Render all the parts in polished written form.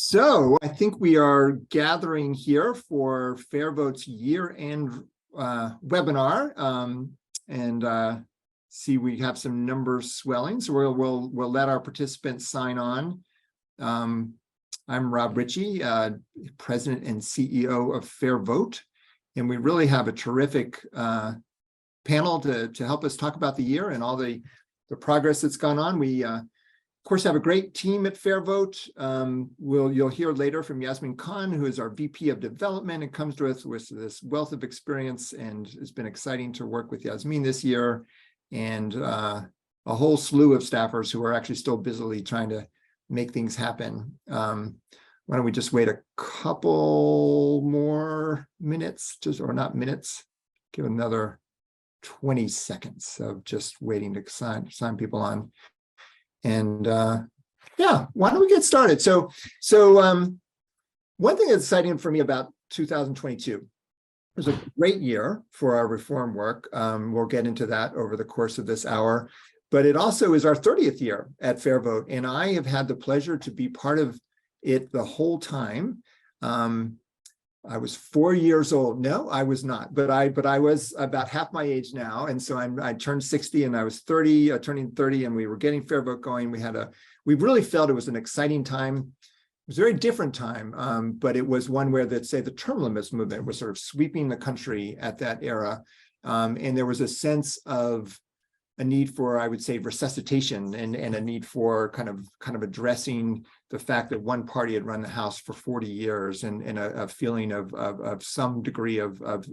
So I think we are gathering here for FairVote's year-end webinar, and see we have some numbers swelling. So we'll let our participants sign on. I'm Rob Ritchie, President and CEO of FairVote, and we really have a terrific panel to help us talk about the year and all the progress that's gone on. We of course, have a great team at FairVote. You'll hear later from Yasmin Khan, who is our VP of Development and comes to us with this wealth of experience, and it's been exciting to work with Yasmin this year, and a whole slew of staffers who are actually still busily trying to make things happen. Why don't we just wait a couple more minutes, or not minutes, give another 20 seconds of just waiting to sign people on. And yeah, why don't we get started? So one thing that's exciting for me about 2022, it was a great year for our reform work. We'll get into that over the course of this hour, but it also is our 30th year at FairVote, and I have had the pleasure to be part of it the whole time. I was 4 years old. No, I was not, but I was about half my age now. And so I turned 60 and I was 30, turning 30, and we were getting FairVote going. We really felt it was an exciting time. It was a very different time, but it was one where the term limits movement was sort of sweeping the country at that era. And there was a sense of a need for, I would say, resuscitation and a need for kind of addressing the fact that one party had run the House for 40 years and a feeling of some degree of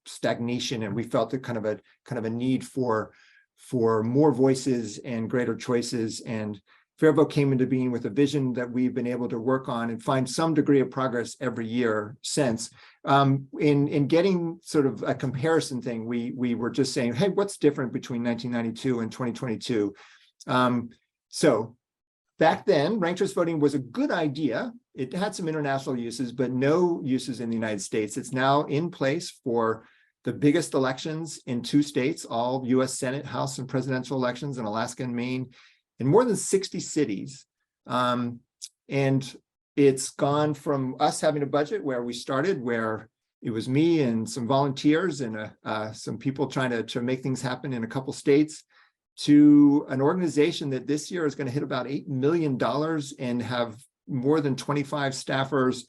stagnation. And we felt that kind of a need for more voices and greater choices. And FairVote came into being with a vision that we've been able to work on and find some degree of progress every year since. In getting sort of a comparison thing, we were just saying, hey, what's different between 1992 and 2022? So back then, ranked choice voting was a good idea. It had some international uses, but no uses in the United States. It's now in place for the biggest elections in 2 states, all US Senate, House, and presidential elections in Alaska and Maine, in more than 60 cities. And it's gone from us having a budget where we started, where it was me and some volunteers and some people trying to make things happen in a couple states, to an organization that this year is going to hit about $8 million and have more than 25 staffers,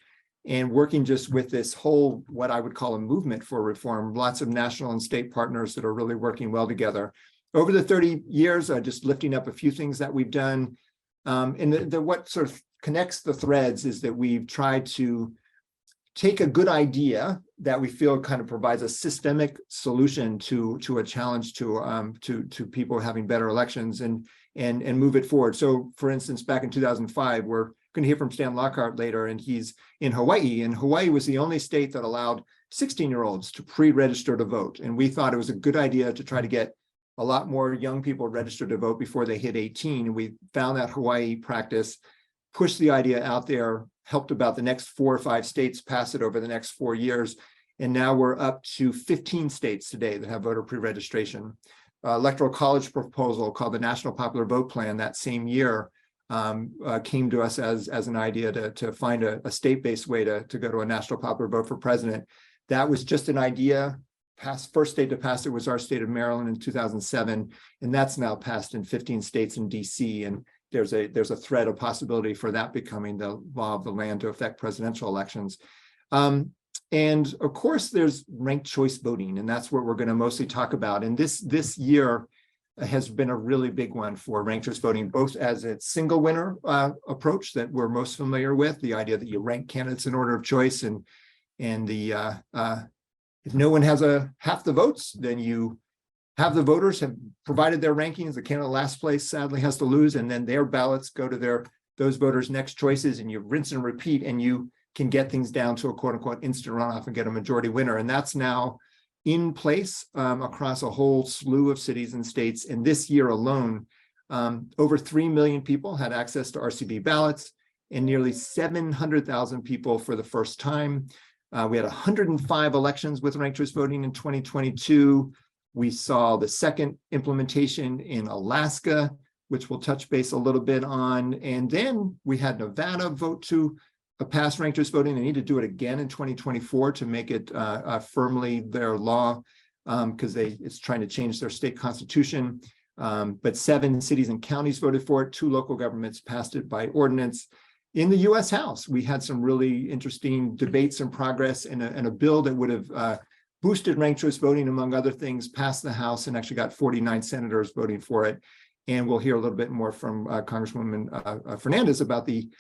and working just with this whole, what I would call a movement for reform, lots of national and state partners that are really working well together. Over the 30 years, just lifting up a few things that we've done. And what sort of connects the threads is that we've tried to take a good idea that we feel kind of provides a systemic solution to a challenge to people having better elections and move it forward. So for instance, back in 2005, we're going to hear from Stan Lockhart later, and he's in Hawaii, and Hawaii was the only state that allowed 16-year-olds to pre-register to vote. And we thought it was a good idea to try to get a lot more young people registered to vote before they hit 18. And we found that Hawaii practice, pushed the idea out there, helped about the next 4 or 5 states pass it over the next 4 years. And now we're up to 15 states today that have voter pre-registration. Electoral college proposal called the National Popular Vote Plan that same year came to us as an idea to find a state-based way to go to a national popular vote for president. That was just an idea. First state to pass it was our state of Maryland in 2007, and that's now passed in 15 states in DC. And there's a thread of possibility for that becoming the law of the land to affect presidential elections. And of course, there's ranked choice voting, and that's what we're going to mostly talk about. And this year has been a really big one for ranked choice voting, both as a single winner approach that we're most familiar with, the idea that you rank candidates in order of choice, and the if no one has half the votes, then you have the voters have provided their rankings. The candidate last place sadly has to lose, and then their ballots go to those voters' next choices, and you rinse and repeat, and you can get things down to a quote unquote instant runoff and get a majority winner. And that's now in place across a whole slew of cities and states. And this year alone, over 3 million people had access to RCV ballots, and nearly 700,000 people for the first time. We had 105 elections with ranked choice voting in 2022. We saw the second implementation in Alaska, which we'll touch base a little bit on. And then we had Nevada vote to pass ranked choice voting. They need to do it again in 2024 to make it firmly their law, because it's trying to change their state constitution. But 7 cities and counties voted for it. 2 local governments passed it by ordinance. In the U.S. House, we had some really interesting debates and progress, and a bill that would have boosted ranked choice voting, among other things, passed the House and actually got 49 senators voting for it. And we'll hear a little bit more from Congresswoman Fernandez about the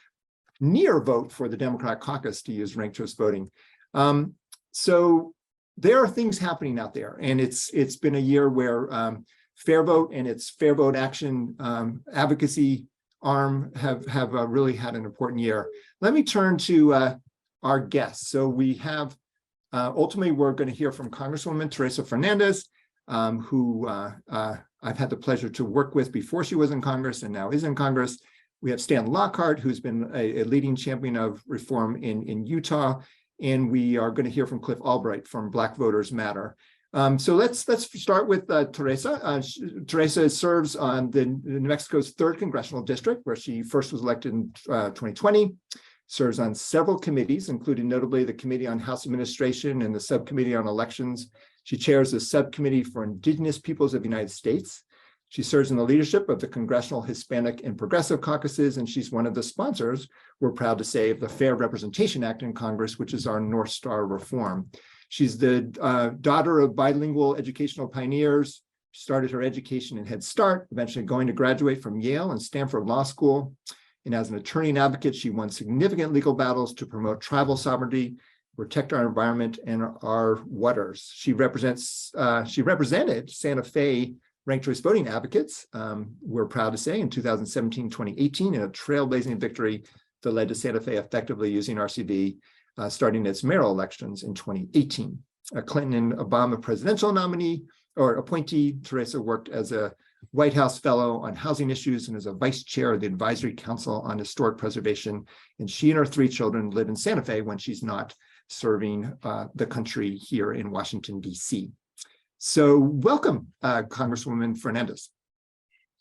near vote for the Democratic caucus to use ranked choice voting. So there are things happening out there, and it's been a year where Fair Vote and its Fair Vote Action advocacy arm have really had an important year. Let me turn to our guests. So we have, ultimately, we're going to hear from Congresswoman Teresa Fernandez, who I've had the pleasure to work with before she was in Congress and now is in Congress. We have Stan Lockhart, who's been a leading champion of reform in Utah. And we are going to hear from Cliff Albright from Black Voters Matter. So let's start with Teresa. Teresa serves on the New Mexico's 3rd Congressional District, where she first was elected in 2020, serves on several committees, including notably the Committee on House Administration and the Subcommittee on Elections. She chairs the Subcommittee for Indigenous Peoples of the United States. She serves in the leadership of the Congressional Hispanic and Progressive Caucuses, and she's one of the sponsors, we're proud to say, of the Fair Representation Act in Congress, which is our North Star reform. She's the daughter of bilingual educational pioneers, started her education in Head Start, eventually going to graduate from Yale and Stanford Law School. And as an attorney and advocate, she won significant legal battles to promote tribal sovereignty, protect our environment and our waters. She represented Santa Fe ranked choice voting advocates, we're proud to say, in 2017, 2018, in a trailblazing victory that led to Santa Fe effectively using RCV, starting its mayoral elections in 2018. A Clinton and Obama presidential nominee or appointee, Teresa worked as a White House fellow on housing issues and as a vice chair of the Advisory Council on Historic Preservation. And she and her 3 children live in Santa Fe when she's not serving the country here in Washington, D.C. So welcome, Congresswoman Fernandez.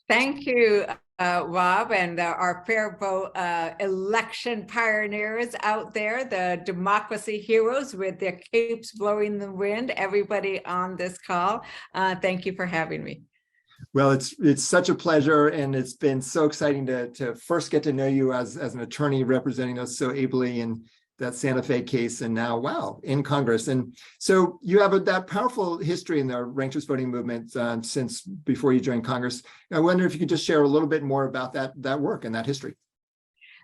Thank you, Rob, and our Fair Vote election pioneers out there, the democracy heroes with their capes blowing the wind, everybody on this call. Thank you for having me. Well, it's such a pleasure, and it's been so exciting to first get to know you as an attorney representing us so ably in that Santa Fe case, and now, wow, in Congress. And so you have that powerful history in the ranked choice voting movement since before you joined Congress. I wonder if you could just share a little bit more about that work and that history.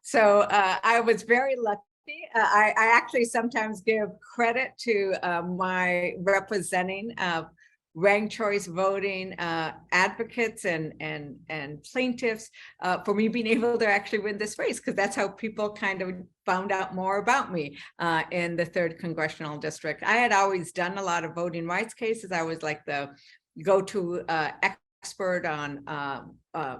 So I was very lucky. I actually sometimes give credit to my representing ranked choice voting advocates and plaintiffs for me being able to actually win this race, because that's how people kind of found out more about me in the 3rd Congressional District. I had always done a lot of voting rights cases. I was like the go-to expert on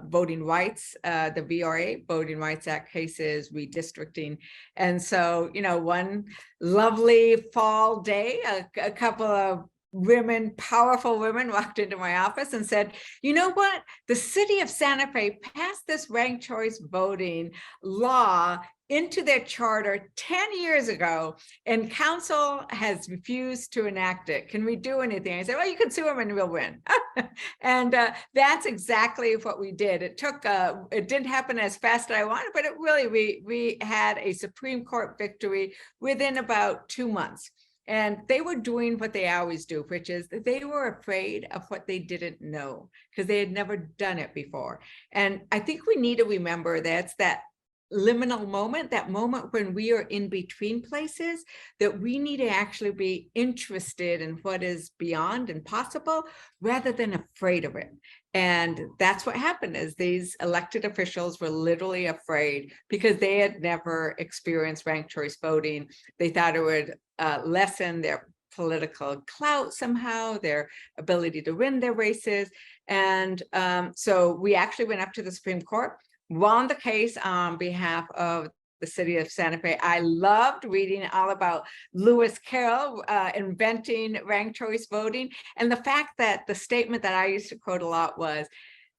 voting rights, the VRA, Voting Rights Act cases, redistricting. And so, one lovely fall day, a couple of powerful women walked into my office and said, you know what? The city of Santa Fe passed this ranked choice voting law into their charter 10 years ago, and council has refused to enact it. Can we do anything? I said, well, you can sue them and we'll win. And that's exactly what we did. It didn't happen as fast as I wanted, but we had a Supreme Court victory within about 2 months. And they were doing what they always do, which is they were afraid of what they didn't know because they had never done it before. And I think we need to remember that's that liminal moment, that moment when we are in between places, that we need to actually be interested in what is beyond and possible rather than afraid of it. And that's what happened, is these elected officials were literally afraid because they had never experienced ranked choice voting. They thought it would lessen their political clout somehow, their ability to win their races. And so we actually went up to the Supreme Court, won the case on behalf of the city of Santa Fe. I loved reading all about Lewis Carroll inventing ranked choice voting. And the fact that the statement that I used to quote a lot was,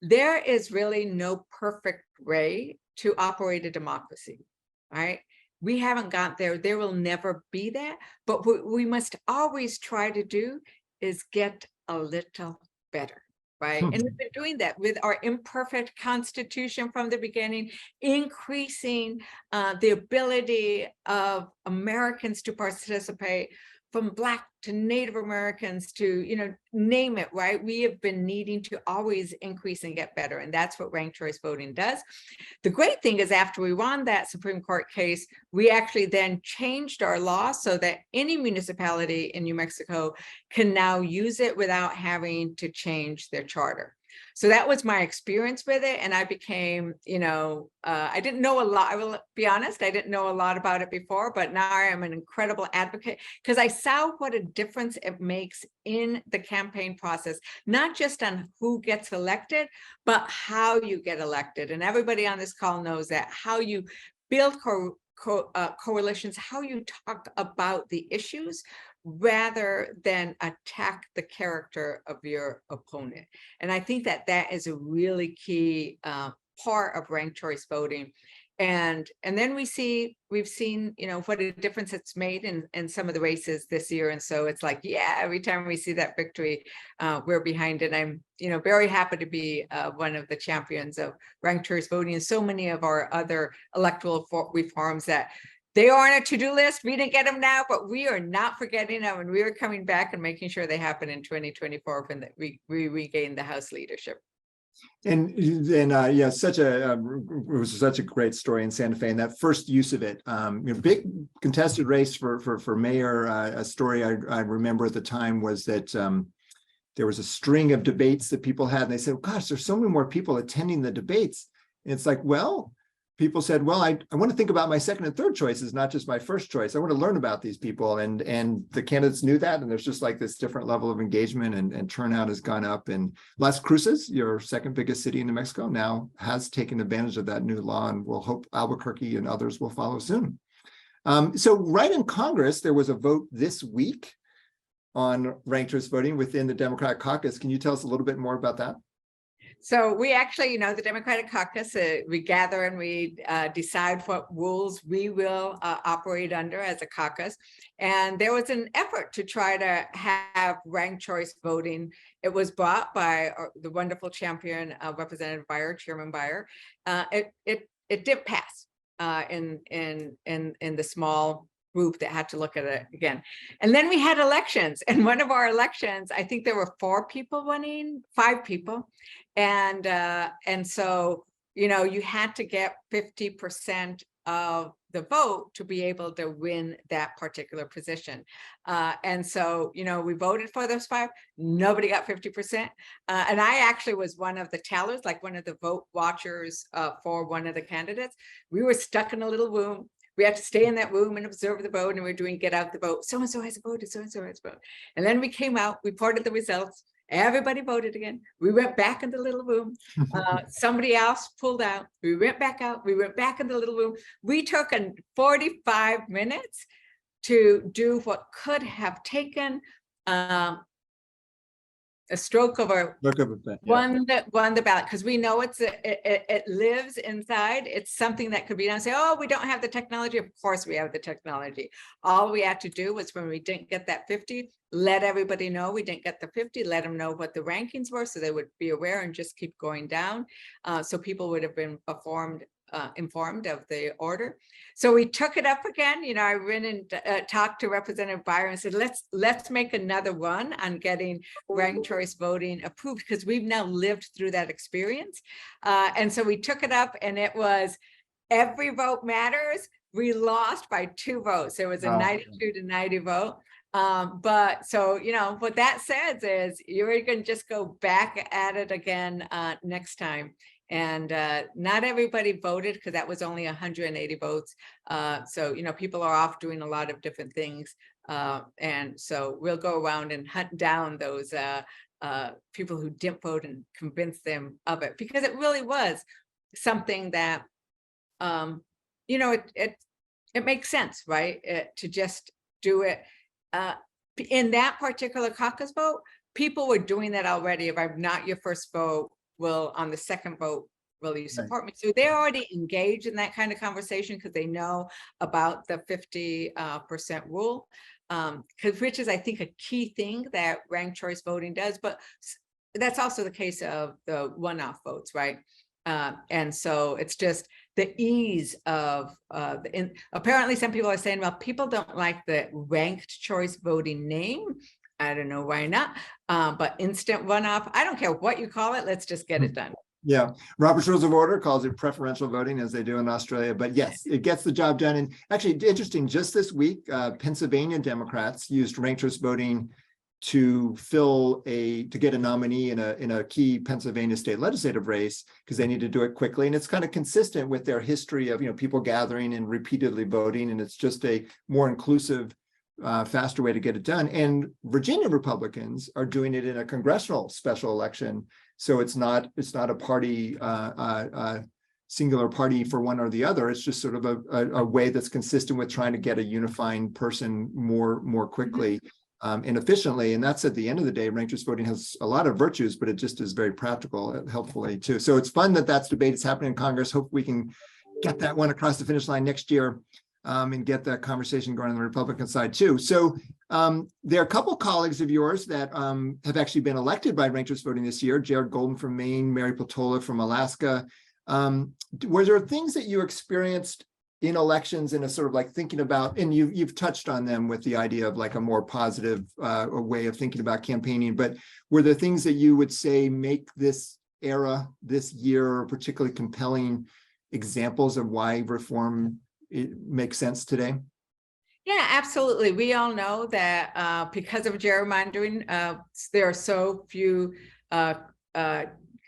there is really no perfect way to operate a democracy, right? We haven't got there. There will never be that. But what we must always try to do is get a little better, right? And we've been doing that with our imperfect Constitution from the beginning, increasing the ability of Americans to participate, from Black to Native Americans to, name it, right? We have been needing to always increase and get better. And that's what ranked choice voting does. The great thing is, after we won that Supreme Court case, we actually then changed our law so that any municipality in New Mexico can now use it without having to change their charter. So that was my experience with it. And I became, I didn't know a lot. I will be honest, I didn't know a lot about it before, but now I am an incredible advocate because I saw what a difference it makes in the campaign process, not just on who gets elected, but how you get elected. And everybody on this call knows that, how you build coalitions, how you talk about the issues rather than attack the character of your opponent. And I think that that is a really key part of ranked choice voting. And then we've seen, what a difference it's made in some of the races this year. And so it's like, yeah, every time we see that victory, we're behind it. I'm, very happy to be one of the champions of ranked choice voting, and so many of our other electoral reforms that they are on a to-do list. We didn't get them now, but we are not forgetting them, and we are coming back and making sure they happen in 2024 when we regain the House leadership. And yeah, it was such a great story in Santa Fe, and that first use of it, big contested race for mayor. A story I remember at the time was that there was a string of debates that people had, and they said, "Gosh, there's so many more people attending the debates." And it's like, well, people said, well, I want to think about my second and third choices, not just my first choice. I want to learn about these people. And the candidates knew that. And there's just like this different level of engagement, and turnout has gone up. And Las Cruces, your second biggest city in New Mexico, now has taken advantage of that new law, and we'll hope Albuquerque and others will follow soon. So right in Congress, there was a vote this week on ranked choice voting within the Democratic caucus. Can you tell us a little bit more about that? So we actually, the Democratic caucus, we gather and we decide what rules we will operate under as a caucus. And there was an effort to try to have ranked choice voting. It was brought by the wonderful champion, Representative Beyer, Chairman Beyer. It did pass in the small group that had to look at it again. And then we had elections, and one of our elections, I think there were 5 people. And so, you had to get 50% of the vote to be able to win that particular position. And so, we voted for those 5, nobody got 50%. And I actually was one of the tellers, like one of the vote watchers for one of the candidates. We were stuck in a little room. We had to stay in that room and observe the vote, and we were doing get out the vote. So-and-so has voted, so-and-so has voted. And then we came out, reported the results. Everybody voted again. We went back in the little room. Somebody else pulled out. We went back out. We went back in the little room. We took 45 minutes to do what could have taken a stroke of a won the ballot, because we know it lives inside. It's something that could be done. Say, oh, we don't have the technology. Of course we have the technology. All we had to do was, when we didn't get that 50, let everybody know we didn't get the 50, let them know what the rankings were so they would be aware and just keep going down. So people would have been informed of the order. So we took it up again. I went and talked to Representative Beyer and said, let's make another run on getting ranked choice voting approved, because we've now lived through that experience. And so we took it up, and it was every vote matters. We lost by 2 votes. It was a 92 to 90 vote. But so, what that says is you're going to just go back at it again next time. And not everybody voted, because that was only 180 votes. So, people are off doing a lot of different things. And so we'll go around and hunt down those people who didn't vote and convince them of it, because it really was something that, it makes sense, right? To just do it. In that particular caucus vote, people were doing that already. If I'm not your first vote, will on the second vote will you Right. support me? So they're already engaged in that kind of conversation because they know about the 50% rule, which is, I think, a key thing that ranked choice voting does. But that's also the case of the one-off votes, right? And so it's just the ease of apparently some people are saying, well, people don't like the ranked choice voting name. I don't know why not, but instant runoff, I don't care what you call it, let's just get it done. Yeah, Robert's Rules of Order calls it preferential voting, as they do in Australia. But yes, it gets the job done. And actually, interesting, just this week, Pennsylvania Democrats used ranked choice voting to get a nominee in a key Pennsylvania state legislative race, because they need to do it quickly. And it's kind of consistent with their history of, people gathering and repeatedly voting. And it's just a more inclusive, faster way to get it done. And Virginia Republicans are doing it in a congressional special election. So it's not a party, singular party for one or the other. It's just sort of a way that's consistent with trying to get a unifying person more quickly and efficiently. And that's, at the end of the day, ranked choice voting has a lot of virtues, but it just is very practical, helpfully too. So it's fun that debate is happening in Congress. Hope we can get that one across the finish line next year. And get that conversation going on the Republican side too. So there are a couple colleagues of yours that have actually been elected by ranked choice voting this year. Jared Golden from Maine, Mary Peltola from Alaska. Were there things that you experienced in elections in a sort of like thinking about, and you've touched on them with the idea of like a more positive way of thinking about campaigning, but were there things that you would say make this era, this year, particularly compelling examples of why reform it makes sense today? Yeah, absolutely. We all know that because of gerrymandering, there are so few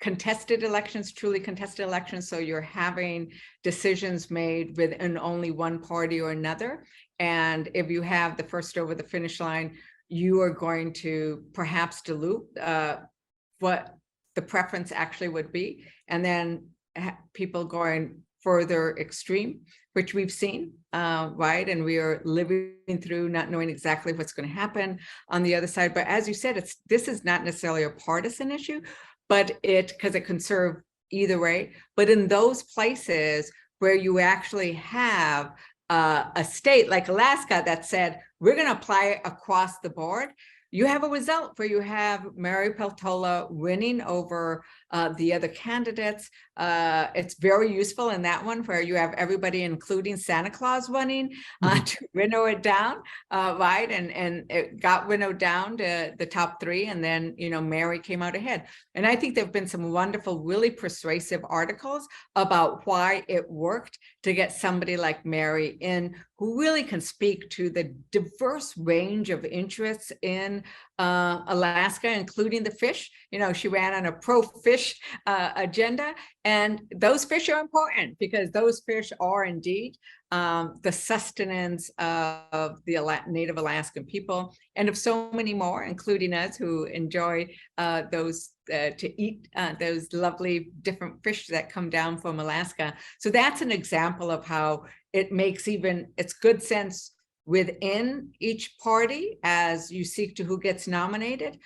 contested elections, truly contested elections. So you're having decisions made within only one party or another. And if you have the first over the finish line, you are going to perhaps dilute what the preference actually would be. And then people going further extreme, which we've seen, right? And we are living through not knowing exactly what's going to happen on the other side. But as you said, this is not necessarily a partisan issue, but because it can serve either way. But in those places where you actually have a state like Alaska that said, we're going to apply it across the board, you have a result where you have Mary Peltola winning over the other candidates. It's very useful in that one where you have everybody, including Santa Claus, running to winnow it down, right? And it got winnowed down to the top three, and then Mary came out ahead. And I think there have been some wonderful, really persuasive articles about why it worked to get somebody like Mary in, who really can speak to the diverse range of interests in Alaska, including the fish. She ran on a pro-fish agenda, and those fish are important because those fish are indeed the sustenance of the Native Alaskan people, and of so many more, including us, who enjoy to eat those lovely different fish that come down from Alaska. So that's an example of how it makes it's good sense within each party as you seek to who gets nominated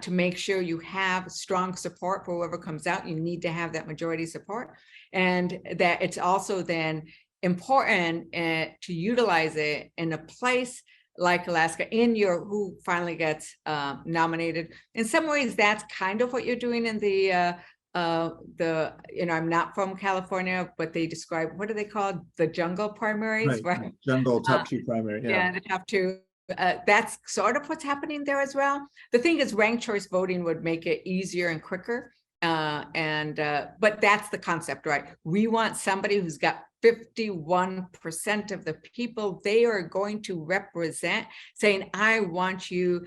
to make sure you have strong support for whoever comes out. You need to have that majority support, and that it's also then important to utilize it in a place like Alaska who finally gets nominated. In some ways, that's kind of what you're doing in the I'm not from California, but they describe, what do they call the jungle primaries, right? Jungle top two primary. Yeah, the top two. That's sort of what's happening there as well. The thing is, ranked choice voting would make it easier and quicker. But that's the concept, right? We want somebody who's got 51% of the people they are going to represent saying, I want you,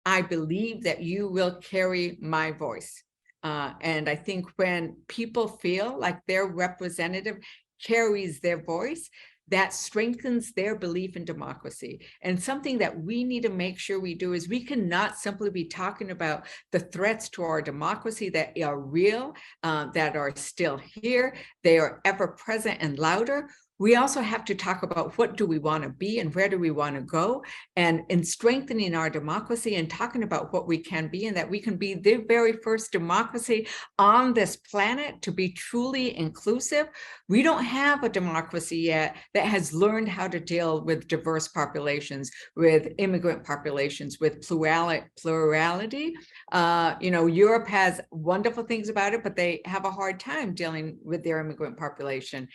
I believe that you will carry my voice. And I think when people feel like their representative carries their voice, that strengthens their belief in democracy. And something that we need to make sure we do is we cannot simply be talking about the threats to our democracy that are real, that are still here. They are ever present and louder. we also have to talk about what do we want to be and where do we want to go, and in strengthening our democracy and talking about what we can be, and that we can be the very first democracy on this planet to be truly inclusive. We don't have a democracy yet that has learned how to deal with diverse populations, with immigrant populations, with plurality. Europe has wonderful things about it, but they have a hard time dealing with their immigrant population.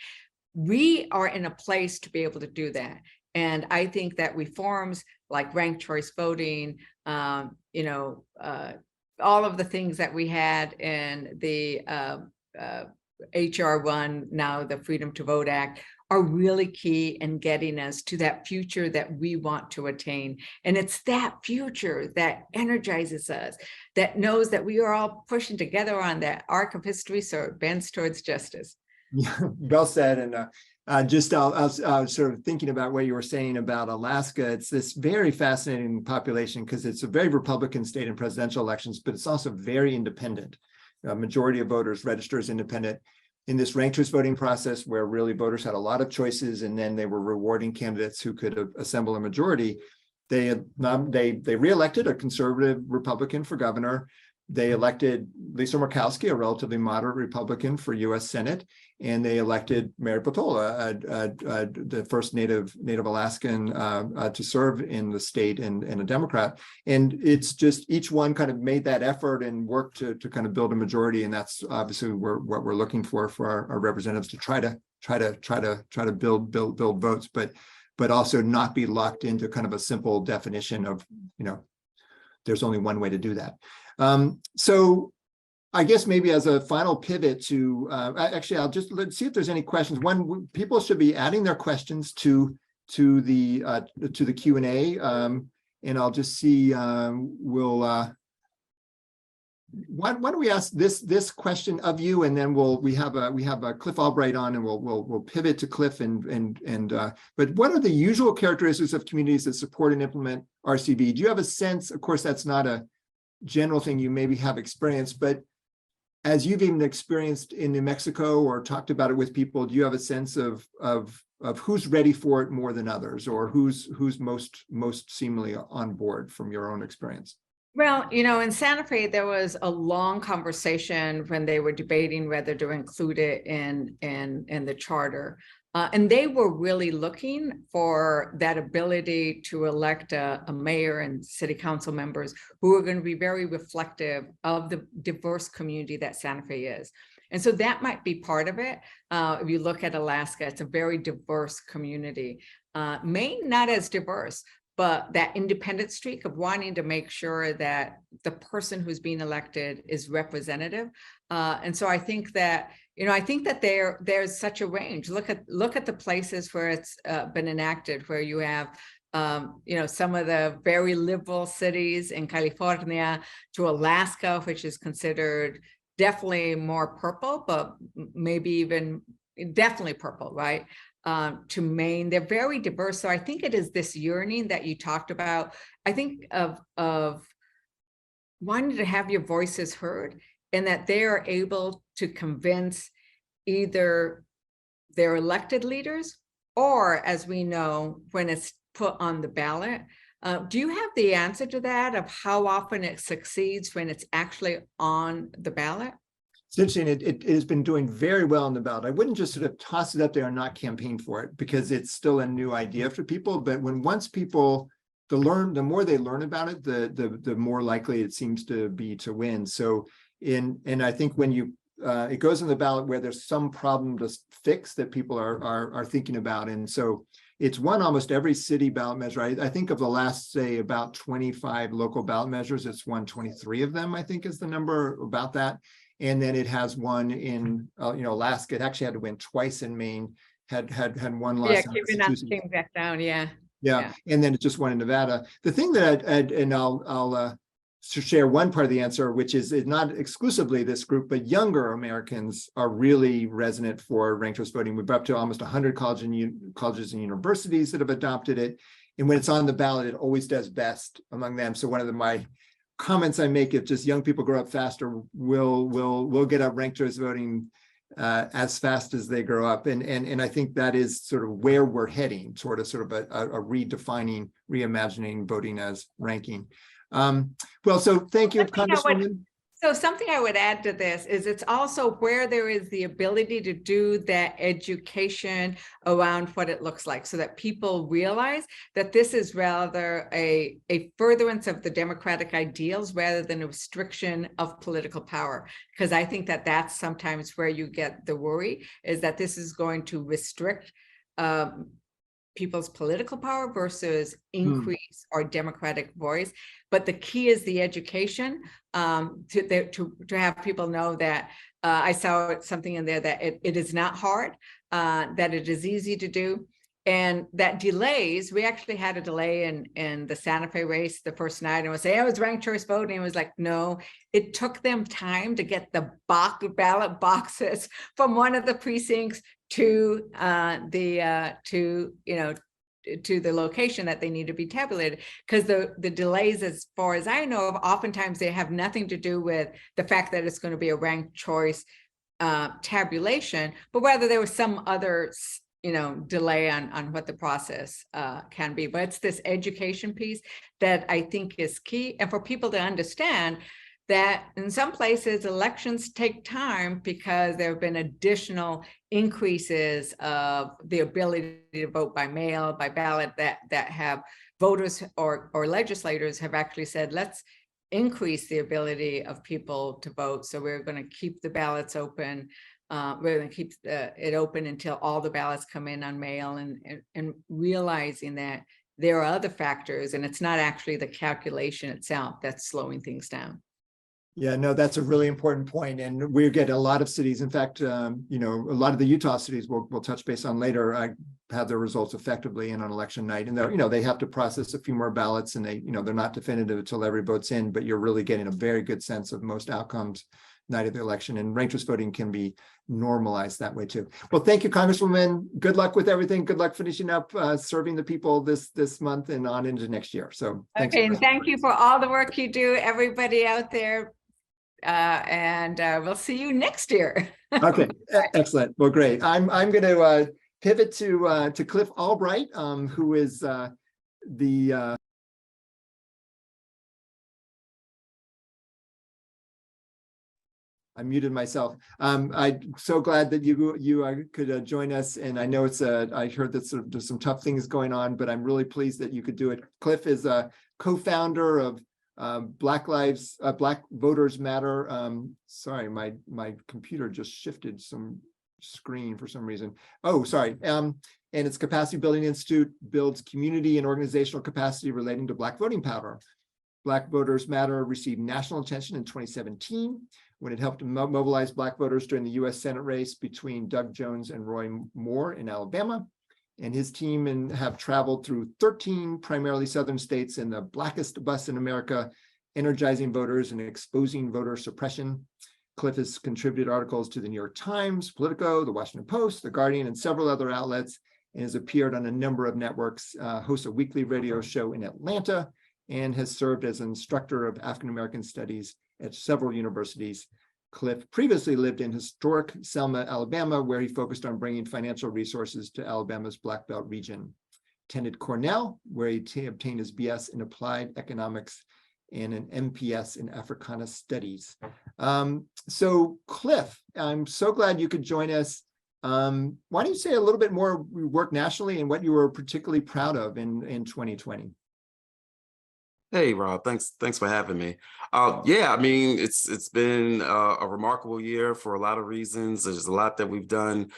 We are in a place to be able to do that. And I think that reforms like ranked choice voting, all of the things that we had in the HR1, now the Freedom to Vote Act, are really key in getting us to that future that we want to attain. And it's that future that energizes us, that knows that we are all pushing together on that arc of history so it bends towards justice. Yeah, well said. And I was sort of thinking about what you were saying about Alaska. It's this very fascinating population because it's a very Republican state in presidential elections, but it's also very independent. A majority of voters register as independent. In this ranked choice voting process, where really voters had a lot of choices, and then they were rewarding candidates who could assemble a majority, they reelected a conservative Republican for governor. They elected Lisa Murkowski, a relatively moderate Republican, for U.S. Senate, and they elected Mary Peltola, the first Native Alaskan to serve in the state, and a Democrat. And it's just each one kind of made that effort and worked to kind of build a majority, and that's obviously what we're looking for our representatives, to try to build votes, but also not be locked into kind of a simple definition of, there's only one way to do that. So I guess maybe as a final pivot to, actually, let's see if there's any questions. One, people should be adding their questions to the Q&A, and I'll just see, why don't we ask this question of you, and then we have a Cliff Albright on, and we'll pivot to Cliff but what are the usual characteristics of communities that support and implement RCV? Do you have a sense? Of course, that's not a general thing you maybe have experienced, but as you've even experienced in New Mexico or talked about it with people, do you have a sense of who's ready for it more than others, or who's most seemingly on board from your own experience? Well, in Santa Fe, there was a long conversation when they were debating whether to include it in the charter. And they were really looking for that ability to elect a mayor and city council members who are going to be very reflective of the diverse community that Santa Fe is. And so that might be part of it. If you look at Alaska, it's a very diverse community. Maine, not as diverse, but that independent streak of wanting to make sure that the person who's being elected is representative. And so I think that, there's such a range. Look at the places where it's been enacted, where you have, some of the very liberal cities in California, to Alaska, which is considered definitely more purple, but maybe even definitely purple, right? To Maine, they're very diverse. So I think it is this yearning that you talked about. I think of wanting to have your voices heard, and that they are able to convince either their elected leaders, or, as we know, when it's put on the ballot. Do you have the answer to that, of how often it succeeds when it's actually on the ballot? It's interesting. It has been doing very well on the ballot. I wouldn't just sort of toss it up there and not campaign for it, because it's still a new idea for people. But once people the more they learn about it, the more likely it seems to be to win. So and I think when it goes on the ballot where there's some problem to fix that people are thinking about, and so it's won almost every city ballot measure. I think of the last, say, about 25 local ballot measures, it's won 23 of them, I think is the number about that. And then it has won in Alaska. It actually had to win twice in Maine. Had one loss. Yeah, keeping that thing back down. Yeah. And then it just won in Nevada. The thing that I'll share one part of the answer, which is not exclusively this group, but younger Americans are really resonant for ranked choice voting. We're up to almost 100 colleges and universities that have adopted it. And when it's on the ballot, it always does best among them. So one of my comments I make, if just young people grow up faster, we'll get up ranked choice voting as fast as they grow up. And I think that is sort of where we're heading, sort of a redefining, reimagining voting as ranking. Well, so thank you, Congresswoman. So something I would add to this is it's also where there is the ability to do that education around what it looks like, so that people realize that this is rather a furtherance of the democratic ideals rather than a restriction of political power. Because I think that that's sometimes where you get the worry, is that this is going to restrict people's political power versus increase our democratic voice. But the key is the education, to have people know that I saw something in there that it is not hard, that it is easy to do. And that delays, we actually had a delay in the Santa Fe race the first night, and was saying, I was ranked choice voting. It was like, no, it took them time to get the ballot boxes from one of the precincts to to the location that they need to be tabulated, because the delays, as far as I know of, oftentimes they have nothing to do with the fact that it's going to be a ranked choice tabulation, but whether there was some other delay on what the process can be. But it's this education piece that I think is key, and for people to understand that in some places elections take time because there have been additional increases of the ability to vote by mail, by ballot, that have voters or legislators have actually said, let's increase the ability of people to vote. So we're going to keep the ballots open. We're going to keep it open until all the ballots come in on mail, and realizing that there are other factors, and it's not actually the calculation itself that's slowing things down. Yeah, no, that's a really important point. And we get a lot of cities. In fact, a lot of the Utah cities we'll touch base on later, have their results effectively in on election night. And they have to process a few more ballots, and they're not definitive until every vote's in, but you're really getting a very good sense of most outcomes night of the election. And ranked choice voting can be normalized that way too. Well, thank you, Congresswoman. Good luck with everything. Good luck finishing up serving the people this month and on into next year. So thanks. Okay, and thank you for all the work you do, everybody out there. And we'll see you next year. Okay, excellent. Well, great. I'm going to pivot to Cliff Albright, who is the I muted myself. I'm so glad that you could join us, and I know I heard that there's some tough things going on, but I'm really pleased that you could do it. Cliff is a co-founder of Black Voters Matter. Sorry, my computer just shifted some screen for some reason. Oh, sorry. And its Capacity Building Institute builds community and organizational capacity relating to Black voting power. Black Voters Matter received national attention in 2017 when it helped mobilize Black voters during the U.S. Senate race between Doug Jones and Roy Moore in Alabama. And his team have traveled through 13 primarily southern states in the blackest bus in America, energizing voters and exposing voter suppression. Cliff has contributed articles to the New York Times, Politico, the Washington Post, the Guardian, and several other outlets, and has appeared on a number of networks, hosts a weekly radio show in Atlanta, and has served as an instructor of African-American studies at several universities. Cliff previously lived in historic Selma, Alabama, where he focused on bringing financial resources to Alabama's Black Belt region. Attended Cornell, where he obtained his BS in Applied Economics and an MPS in Africana Studies. So Cliff, I'm so glad you could join us. Why don't you say a little bit more, you work nationally and what you were particularly proud of in 2020? Hey, Rob, thanks for having me. Yeah, I mean, it's been a remarkable year for a lot of reasons. There's a lot that we've done.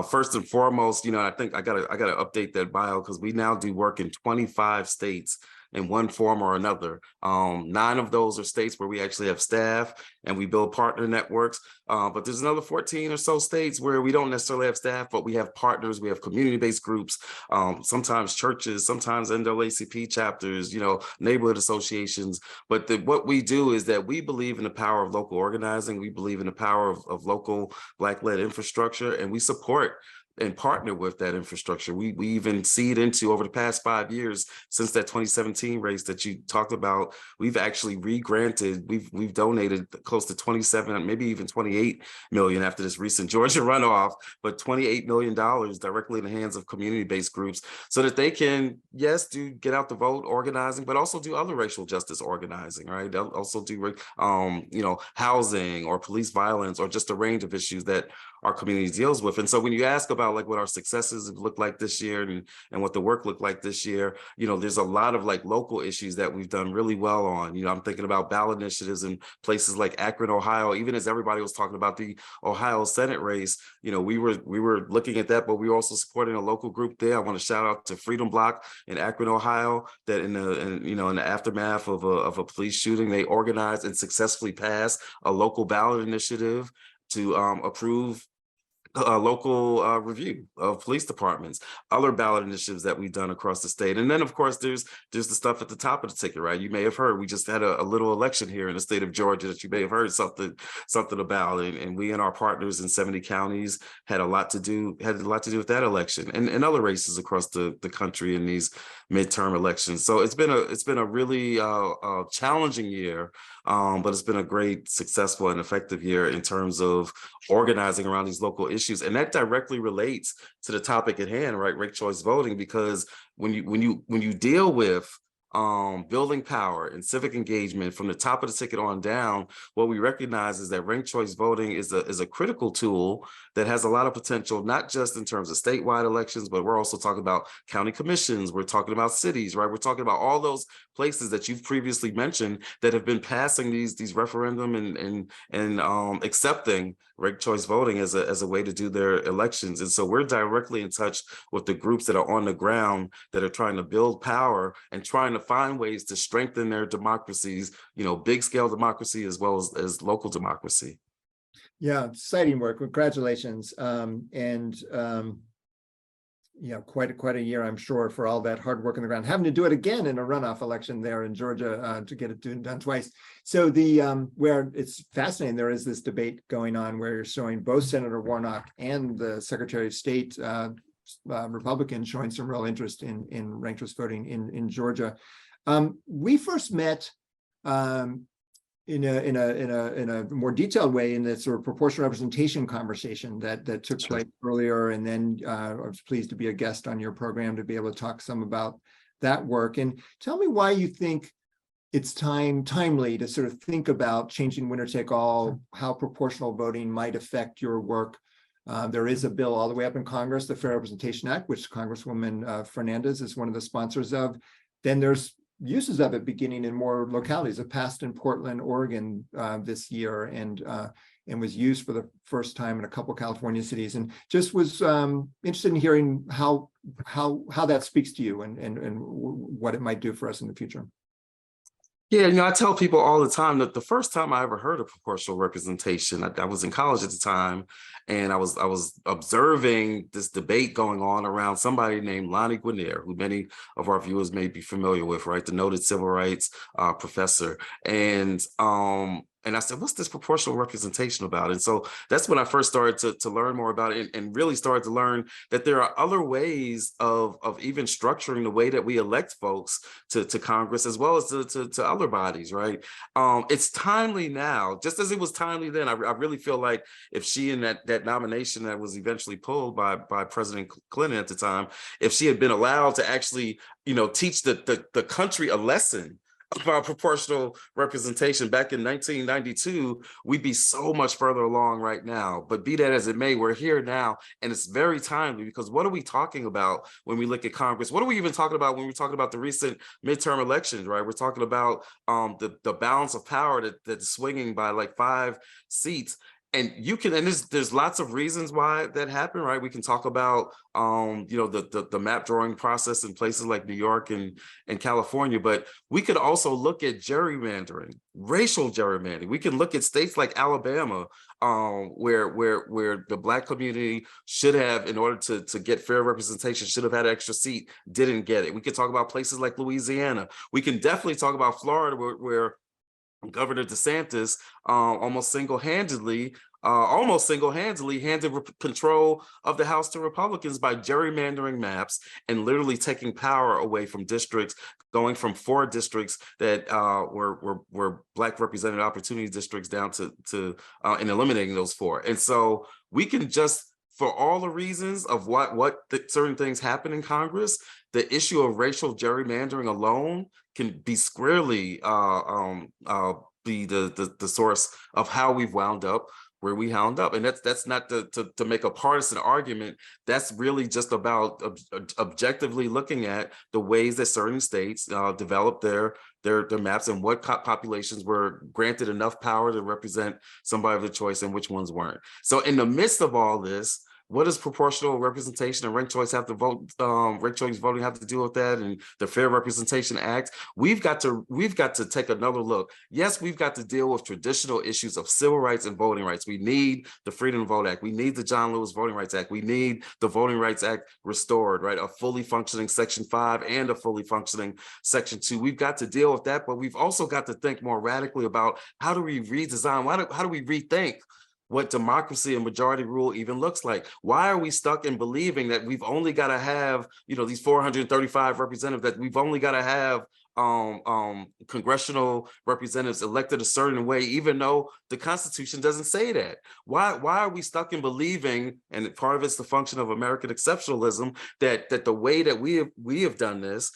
First and foremost, I think I gotta update that bio, because we now do work in 25 states in one form or another. 9 of those are states where we actually have staff and we build partner networks. But there's another 14 or so states where we don't necessarily have staff, but we have partners, we have community-based groups, sometimes churches, sometimes NAACP chapters, neighborhood associations. But what we do is that we believe in the power of local organizing. We believe in the power of local Black-led infrastructure, and we support and partner with that infrastructure. We even seed into, over the past 5 years since that 2017 race that you talked about, we've actually re-granted, we've donated close to 27, maybe even 28 million after this recent Georgia runoff, but $28 million directly in the hands of community-based groups so that they can, yes, do get out the vote organizing, but also do other racial justice organizing, right? They'll also do, you know, housing or police violence or just a range of issues that our community deals with. And so when you ask about like what our successes have looked like this year and what the work looked like this year, you know, there's a lot of like local issues that we've done really well on. You know, I'm thinking about ballot initiatives in places like Akron, Ohio. Even as everybody was talking about the Ohio Senate race, you know, we were looking at that, but we were also supporting a local group there. I want to shout out to Freedom Block in Akron, Ohio, that in the aftermath of a police shooting, they organized and successfully passed a local ballot initiative to approve a local review of police departments, other ballot initiatives that we've done across the state. And then, of course, there's the stuff at the top of the ticket, right? You may have heard, we just had a little election here in the state of Georgia that you may have heard something about. And we and our partners in 70 counties had a lot to do with that election and other races across the country in these midterm elections. So it's been a really challenging year, but it's been a great, successful, and effective year in terms of organizing around these local issues. And that directly relates to the topic at hand, right? Ranked choice voting, because when you deal with building power and civic engagement from the top of the ticket on down, what we recognize is that ranked choice voting is a critical tool that has a lot of potential, not just in terms of statewide elections, but we're also talking about county commissions, we're talking about cities, right? We're talking about all those places that you've previously mentioned that have been passing these referendum and accepting ranked choice voting as a way to do their elections. And so we're directly in touch with the groups that are on the ground that are trying to build power and trying to find ways to strengthen their democracies, you know, big scale democracy as well as local democracy. Yeah, exciting work. Congratulations. Yeah, quite a year, I'm sure, for all that hard work on the ground. Having to do it again in a runoff election there in Georgia to get it done twice. So where it's fascinating, there is this debate going on where you're showing both Senator Warnock and the Secretary of State Republican showing some real interest in ranked choice voting in Georgia. We first met in a more detailed way in this sort of proportional representation conversation that took place earlier, and then I was pleased to be a guest on your program to be able to talk some about that work. And tell me why you think it's timely to sort of think about changing winner take all, how proportional voting might affect your work. There is a bill all the way up in Congress, the Fair Representation Act, which Congresswoman Fernandez is one of the sponsors of. Then there's uses of it beginning in more localities. It passed in Portland, Oregon this year, and was used for the first time in a couple of California cities. And just was interested in hearing how that speaks to you and what it might do for us in the future. Yeah, you know, I tell people all the time that the first time I ever heard of proportional representation, I was in college at the time, and I was observing this debate going on around somebody named Lonnie Guinier, who many of our viewers may be familiar with, right? The noted civil rights professor. And I said, what's this proportional representation about? And so that's when I first started to learn more about it and really started to learn that there are other ways of even structuring the way that we elect folks to Congress as well as to other bodies, right? It's timely now, just as it was timely then. I really feel like if she in that nomination that was eventually pulled by President Clinton at the time, if she had been allowed to actually, you know, teach the country a lesson about proportional representation back in 1992, we'd be so much further along right now. But be that as it may, we're here now, and it's very timely, because what are we talking about when we look at Congress? What are we even talking about when we're talking about the recent midterm elections, right? We're talking about the balance of power that's swinging by like 5 seats. And there's lots of reasons why that happened, right? We can talk about you know, the map drawing process in places like New York and California, but we could also look at gerrymandering, racial gerrymandering. We can look at states like Alabama, where the Black community should have, in order to get fair representation, should have had an extra seat, didn't get it. We could talk about places like Louisiana. We can definitely talk about Florida, where Governor DeSantis almost single-handedly almost single-handedly handed control of the House to Republicans by gerrymandering maps and literally taking power away from districts, going from 4 districts that were Black represented opportunity districts down to and eliminating those 4. And so we can just, for all the reasons of certain things happen in Congress, the issue of racial gerrymandering alone can be squarely be the source of how we've wound up where we wound up. And that's not to make a partisan argument. That's really just about objectively looking at the ways that certain states develop their maps and what populations were granted enough power to represent somebody of their choice and which ones weren't. So in the midst of all this, what does proportional representation and ranked choice have to vote? Ranked choice voting have to do with that, and the Fair Representation Act. We've got to take another look. Yes, we've got to deal with traditional issues of civil rights and voting rights. We need the Freedom to Vote Act. We need the John Lewis Voting Rights Act. We need the Voting Rights Act restored, right? A fully functioning Section 5 and a fully functioning Section 2. We've got to deal with that, but we've also got to think more radically about how do we redesign? How do we rethink what democracy and majority rule even looks like? Why are we stuck in believing that we've only got to have, these 435 representatives, that we've only got to have congressional representatives elected a certain way, even though the Constitution doesn't say that? Why are we stuck in believing, and part of it's the function of American exceptionalism, that the way that we have done this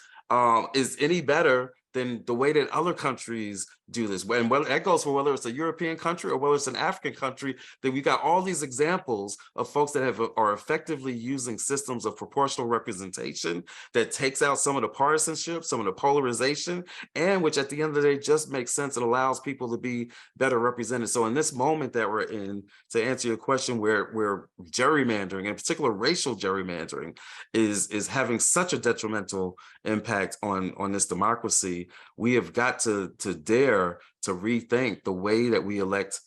is any better than the way that other countries do this? And whether that goes for whether it's a European country or whether it's an African country, that we got all these examples of folks that are effectively using systems of proportional representation that takes out some of the partisanship, some of the polarization, and which at the end of the day just makes sense and allows people to be better represented. So in this moment that we're in, to answer your question, where gerrymandering, in particular racial gerrymandering, is having such a detrimental impact on this democracy, we have got to dare to rethink the way that we elect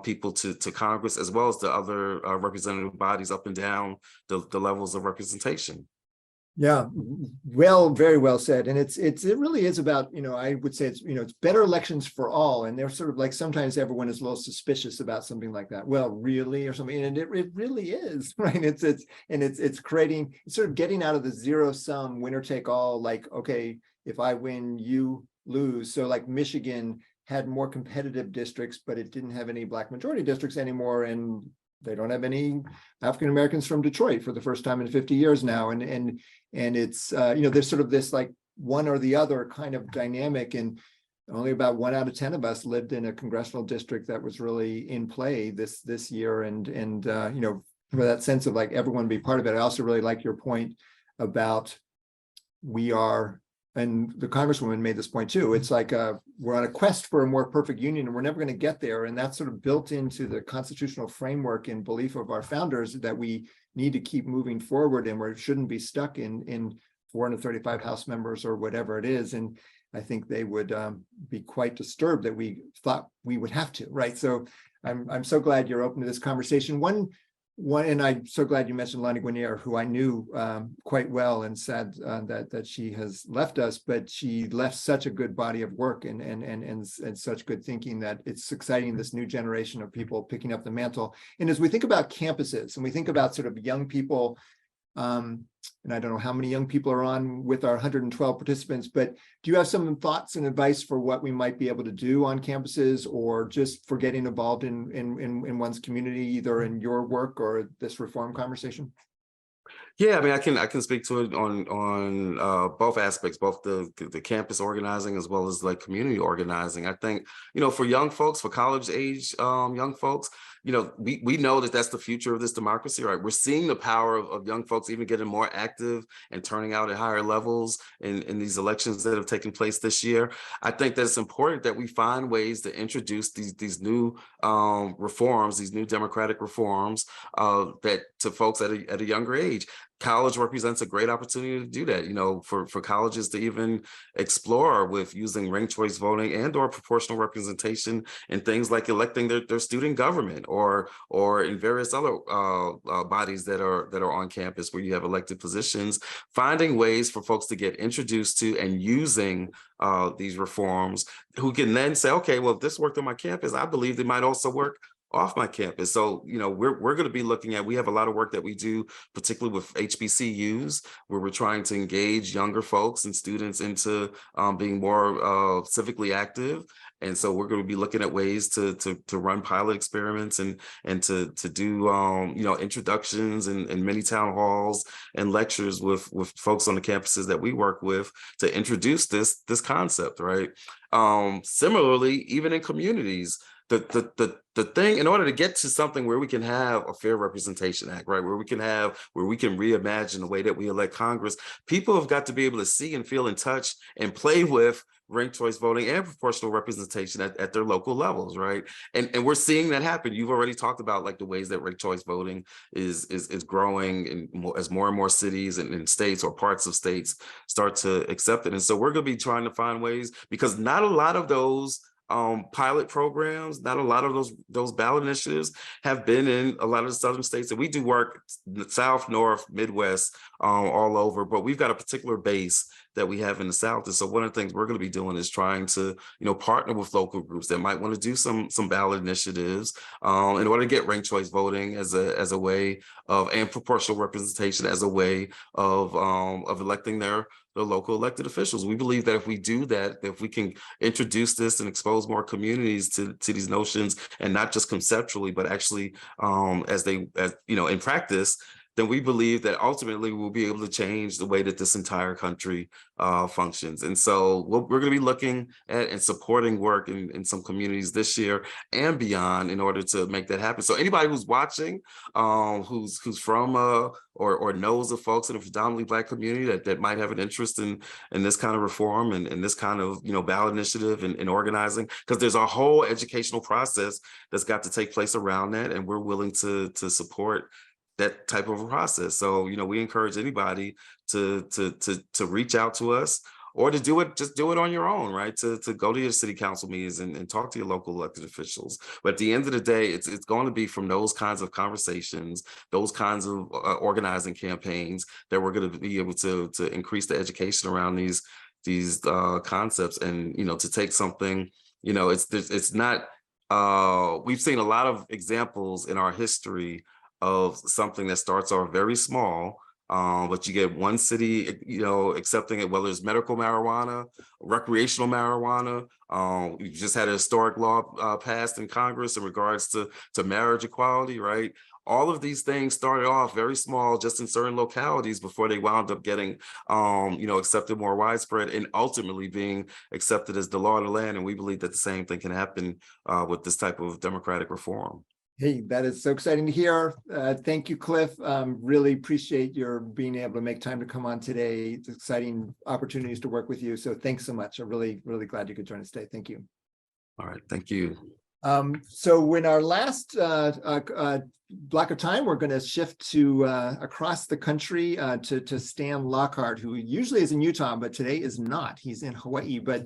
people to Congress, as well as the other representative bodies up and down the levels of representation. Yeah, well, very well said. And it really is about, I would say it's better elections for all. And they're sort of like, sometimes everyone is a little suspicious about something like that. Well, really, or something, and it really is, right? It's creating, sort of getting out of the zero sum winner take all, like, okay, if I win, you lose. So like Michigan had more competitive districts, but it didn't have any Black majority districts anymore. And they don't have any African Americans from Detroit for the first time in 50 years now. And it's, there's sort of this like one or the other kind of dynamic. And only about 1 out of 10 of us lived in a congressional district that was really in play this year. And for that sense of like everyone be part of it. I also really like your point about and the Congresswoman made this point too. It's like we're on a quest for a more perfect union, and we're never going to get there. And that's sort of built into the constitutional framework and belief of our founders that we need to keep moving forward, and we shouldn't be stuck in 435 House members or whatever it is. And I think they would be quite disturbed that we thought we would have to, right? So I'm so glad you're open to this conversation. One, and I'm so glad you mentioned Lonnie Guinier, who I knew quite well, and sad that she has left us, but she left such a good body of work and such good thinking that it's exciting, this new generation of people picking up the mantle. And as we think about campuses and we think about sort of young people, and I don't know how many young people are on with our 112 participants, but do you have some thoughts and advice for what we might be able to do on campuses, or just for getting involved in one's community, either in your work or this reform conversation? Yeah, I mean, I can speak to it on both aspects, both the campus organizing as well as like community organizing. I think, for young folks, for college age young folks, we know that that's the future of this democracy, right? We're seeing the power of young folks even getting more active and turning out at higher levels in these elections that have taken place this year. I think that it's important that we find ways to introduce these new reforms, these new democratic reforms that to folks at a younger age. College represents a great opportunity to do that, for colleges to even explore with using ranked choice voting and or proportional representation in things like electing their student government or in various other bodies that are on campus where you have elected positions, finding ways for folks to get introduced to and using these reforms, who can then say, okay, well, if this worked on my campus, I believe they might also work off my campus. So, we're going to be looking at, we have a lot of work that we do, particularly with HBCUs, where we're trying to engage younger folks and students into being more civically active. And so we're going to be looking at ways to run pilot experiments and to do introductions and many town halls and lectures with folks on the campuses that we work with to introduce this concept, right? Similarly, even in communities, the thing, in order to get to something where we can have a Fair Representation Act, right, where we can reimagine the way that we elect Congress, people have got to be able to see and feel and touch and play with ranked choice voting and proportional representation at their local levels, right? And we're seeing that happen. You've already talked about like the ways that ranked choice voting is growing, and as more and more cities and states or parts of states start to accept it. And so we're going to be trying to find ways, because not a lot of those pilot programs, not a lot of those ballot initiatives have been in a lot of the southern states. And we do work South, North, Midwest, all over, but we've got a particular base that we have in the South. And so one of the things we're going to be doing is trying to, partner with local groups that might want to do some ballot initiatives in order to get ranked choice voting as a way of, and proportional representation as a way of electing the local elected officials. We believe that if we do that, if we can introduce this and expose more communities to these notions, and not just conceptually, but actually in practice, then we believe that ultimately we'll be able to change the way that this entire country functions. And so we're going to be looking at and supporting work in some communities this year and beyond in order to make that happen. So anybody who's watching, who's from or knows of folks in a predominantly Black community that might have an interest in this kind of reform and this kind of ballot initiative and organizing, because there's a whole educational process that's got to take place around that, and we're willing to support that type of a process. So, we encourage anybody to reach out to us, or to just do it on your own, right? To go to your city council meetings and talk to your local elected officials. But at the end of the day, it's going to be from those kinds of conversations, those kinds of organizing campaigns, that we're going to be able to increase the education around these concepts, and to take something, it's not. We've seen a lot of examples in our history of something that starts off very small, but you get one city, accepting it, whether it's medical marijuana, recreational marijuana. We just had a historic law passed in Congress in regards to marriage equality, right? All of these things started off very small, just in certain localities, before they wound up getting, accepted more widespread, and ultimately being accepted as the law of the land. And we believe that the same thing can happen with this type of democratic reform. Hey, that is so exciting to hear. Thank you, Cliff. Really appreciate your being able to make time to come on today. It's exciting opportunities to work with you. So thanks so much. I'm really, really glad you could join us today. Thank you. All right, thank you. So in our last block of time, we're going to shift to across the country to Stan Lockhart, who usually is in Utah, but today is not. He's in Hawaii. But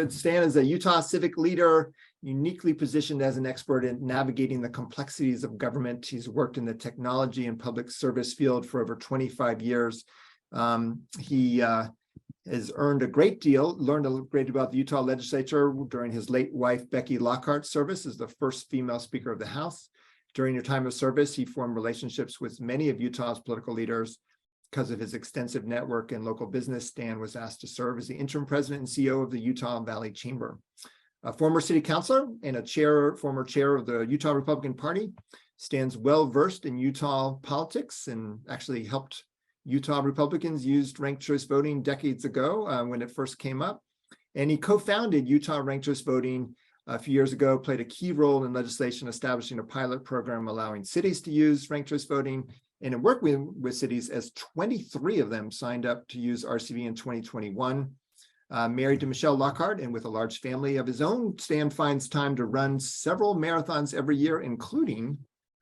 Stan is a Utah civic leader, uniquely positioned as an expert in navigating the complexities of government. He's worked in the technology and public service field for over 25 years. He has learned a great deal about the Utah legislature during his late wife, Becky Lockhart's service as the first female Speaker of the House. During her time of service, he formed relationships with many of Utah's political leaders. Because of his extensive network and local business, Stan was asked to serve as the interim president and CEO of the Utah Valley Chamber. A former city councilor and former chair of the Utah Republican Party, Stan's well-versed in Utah politics and actually helped Utah Republicans use ranked choice voting decades ago when it first came up. And he co-founded Utah Ranked Choice Voting a few years ago, played a key role in legislation establishing a pilot program allowing cities to use ranked choice voting, and in working with cities, as 23 of them signed up to use RCV in 2021. Married to Michelle Lockhart and with a large family of his own, Stan finds time to run several marathons every year, including,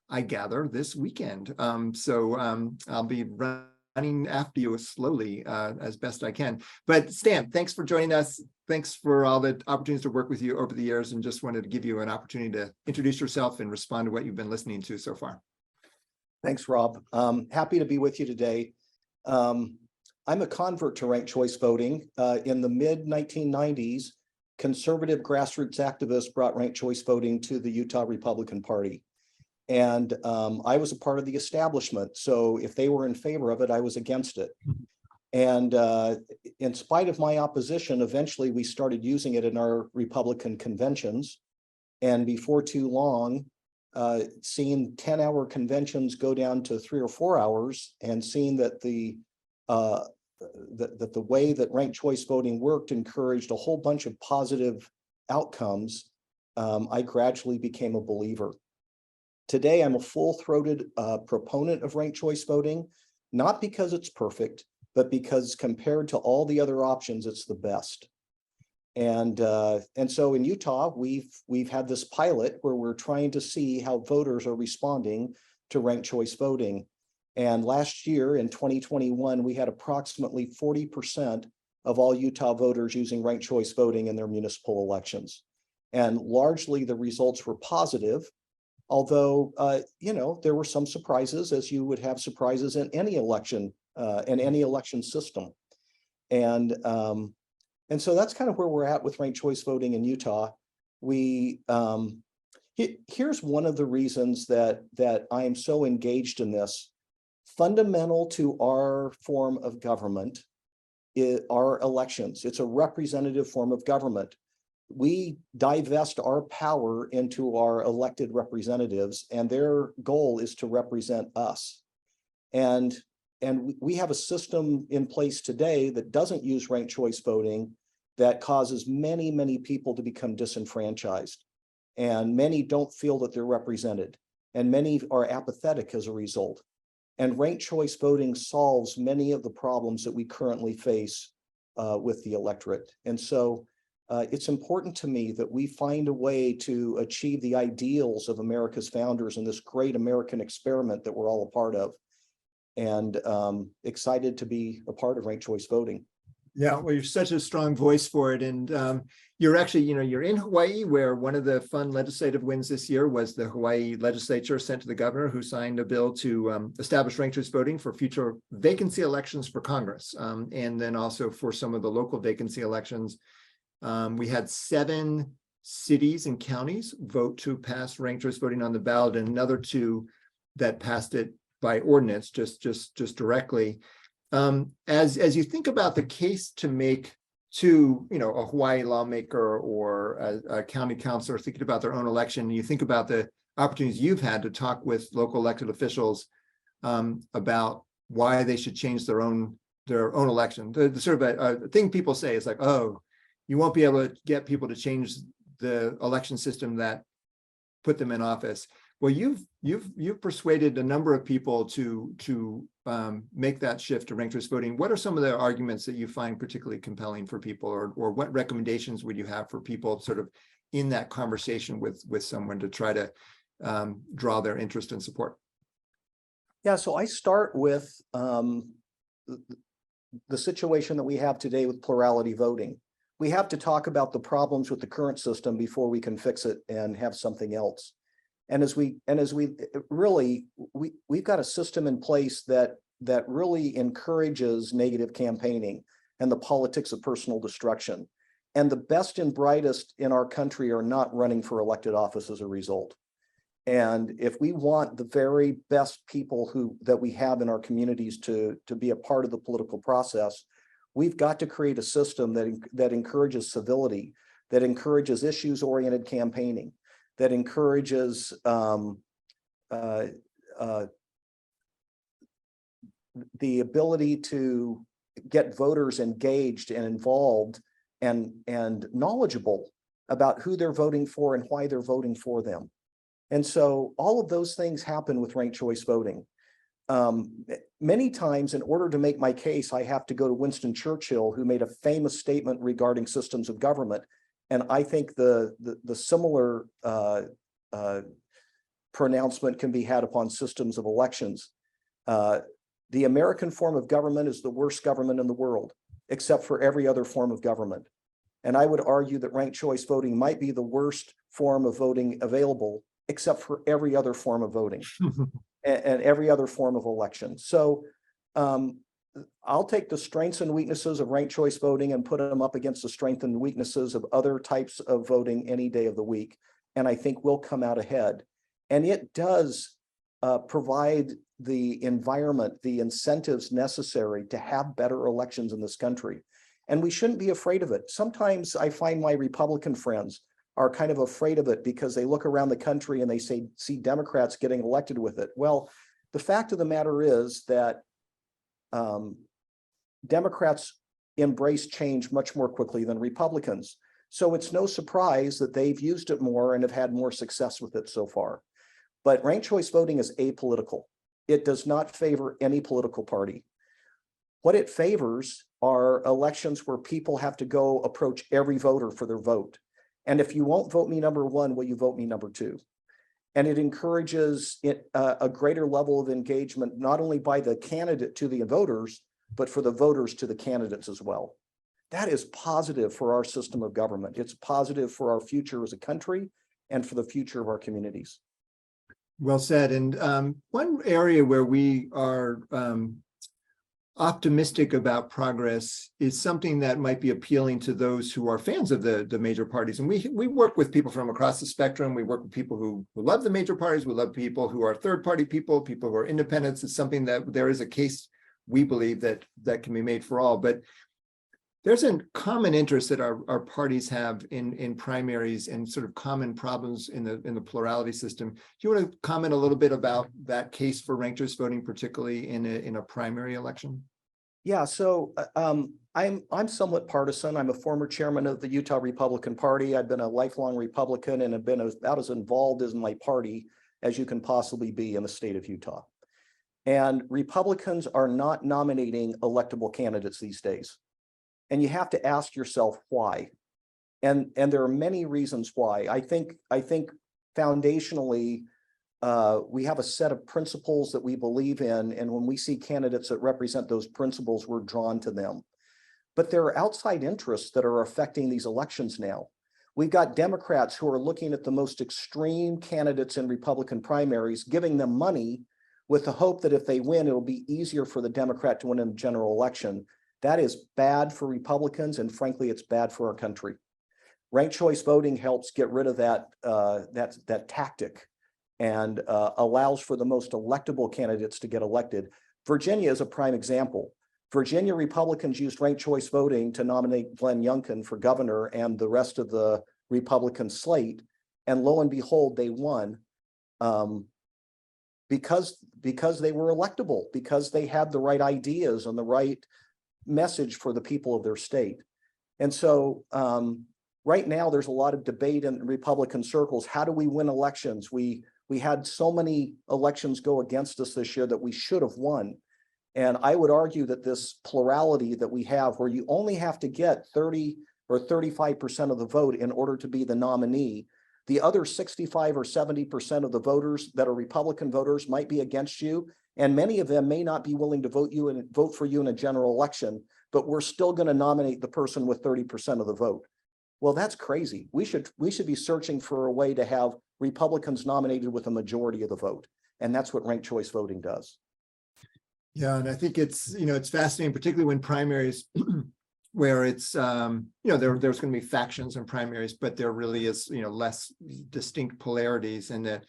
I gather, this weekend. I'll be running after you slowly as best I can. But Stan, thanks for joining us. Thanks for all the opportunities to work with you over the years, and just wanted to give you an opportunity to introduce yourself and respond to what you've been listening to so far. Thanks, Rob. Happy to be with you today. I'm a convert to ranked choice voting. In the mid-1990s, conservative grassroots activists brought ranked choice voting to the Utah Republican Party. And I was a part of the establishment. So if they were in favor of it, I was against it. And in spite of my opposition, eventually we started using it in our Republican conventions. And before too long, seeing 10-hour conventions go down to 3 or 4 hours, and seeing that the way that ranked choice voting worked encouraged a whole bunch of positive outcomes, I gradually became a believer. Today, I'm a full-throated proponent of ranked choice voting, not because it's perfect, but because compared to all the other options, it's the best. And so in Utah, we've had this pilot where we're trying to see how voters are responding to ranked choice voting. And last year in 2021, we had approximately 40% of all Utah voters using ranked choice voting in their municipal elections. And largely the results were positive, although, there were some surprises, as you would have surprises in any election system. And so that's kind of where we're at with ranked choice voting in Utah. Here's one of the reasons that I am so engaged in this. Fundamental to our form of government are elections. It's a representative form of government. We divest our power into our elected representatives, and their goal is to represent us. And we have a system in place today that doesn't use ranked choice voting, that causes many, many people to become disenfranchised. And many don't feel that they're represented. And many are apathetic as a result. And ranked choice voting solves many of the problems that we currently face with the electorate. And so it's important to me that we find a way to achieve the ideals of America's founders in this great American experiment that we're all a part of. And excited to be a part of ranked choice voting. Yeah, well, you're such a strong voice for it. And you're actually, you're in Hawaii, where one of the fun legislative wins this year was the Hawaii legislature sent to the governor, who signed a bill to establish ranked choice voting for future vacancy elections for Congress. And then also for some of the local vacancy elections. We had 7 cities and counties vote to pass ranked choice voting on the ballot, and another 2 that passed it by ordinance, just directly. As you think about the case to make to a Hawaii lawmaker or a county councilor thinking about their own election, you think about the opportunities you've had to talk with local elected officials about why they should change their own election. The sort of a thing people say is like, oh, you won't be able to get people to change the election system that put them in office. Well, you've persuaded a number of people to make that shift to ranked choice voting. What are some of the arguments that you find particularly compelling for people, or what recommendations would you have for people sort of in that conversation with someone to try to draw their interest and support? Yeah, so I start with the situation that we have today with plurality voting. We have to talk about the problems with the current system before we can fix it and have something else. And as we really, we've got a system in place that really encourages negative campaigning and the politics of personal destruction. And the best and brightest in our country are not running for elected office as a result. And if we want the very best people that we have in our communities to be a part of the political process, we've got to create a system that encourages civility, that encourages issues-oriented campaigning, that encourages the ability to get voters engaged and involved and knowledgeable about who they're voting for and why they're voting for them. And so all of those things happen with ranked choice voting. Many times, in order to make my case, I have to go to Winston Churchill, who made a famous statement regarding systems of government. And I think the similar pronouncement can be had upon systems of elections. The American form of government is the worst government in the world, except for every other form of government. And I would argue that ranked choice voting might be the worst form of voting available, except for every other form of voting and every other form of election. So I'll take the strengths and weaknesses of ranked choice voting and put them up against the strengths and weaknesses of other types of voting any day of the week. And I think we'll come out ahead. And it does provide the environment, the incentives necessary to have better elections in this country. And we shouldn't be afraid of it. Sometimes I find my Republican friends are kind of afraid of it because they look around the country and they see Democrats getting elected with it. Well, the fact of the matter is that Democrats embrace change much more quickly than Republicans. So it's no surprise that they've used it more and have had more success with it so far. But ranked choice voting is apolitical. It does not favor any political party. What it favors are elections where people have to go approach every voter for their vote. And if you won't vote me number one, will you vote me number two? And it encourages a greater level of engagement, not only by the candidate to the voters, but for the voters to the candidates as well. That is positive for our system of government. It's positive for our future as a country and for the future of our communities. Well said. And one area where we are optimistic about progress is something that might be appealing to those who are fans of the major parties. And we work with people from across the spectrum. We work with people who love the major parties. We love people who are third-party people who are independents. It's something that there is a case we believe that can be made for all. But there's a common interest that our parties have in primaries and sort of common problems in the plurality system. Do you want to comment a little bit about that case for ranked choice voting, particularly in a primary election? Yeah, so I'm somewhat partisan. I'm a former chairman of the Utah Republican Party. I've been a lifelong Republican and have been about as involved as my party as you can possibly be in the state of Utah. And Republicans are not nominating electable candidates these days. And you have to ask yourself why. And there are many reasons why. I think foundationally, we have a set of principles that we believe in. And when we see candidates that represent those principles, we're drawn to them. But there are outside interests that are affecting these elections now. We've got Democrats who are looking at the most extreme candidates in Republican primaries, giving them money with the hope that if they win, it'll be easier for the Democrat to win in the general election. That is bad for Republicans, and frankly, it's bad for our country. Ranked choice voting helps get rid of that tactic and allows for the most electable candidates to get elected. Virginia is a prime example. Virginia Republicans used ranked choice voting to nominate Glenn Youngkin for governor and the rest of the Republican slate, and lo and behold, they won because they were electable, because they had the right ideas and the right message for the people of their state. And so right now there's a lot of debate in Republican circles. How do we win elections? We had so many elections go against us this year that we should have won. And I would argue that this plurality that we have, where you only have to get 30 or 35% of the vote in order to be the nominee, the other 65 or 70% of the voters that are Republican voters might be against you. And many of them may not be willing to vote for you in a general election, but we're still going to nominate the person with 30% of the vote. Well, that's crazy. We should be searching for a way to have Republicans nominated with a majority of the vote. And that's what ranked choice voting does. Yeah, and I think it's fascinating, particularly when primaries, where it's there's going to be factions in primaries, but there really is less distinct polarities, and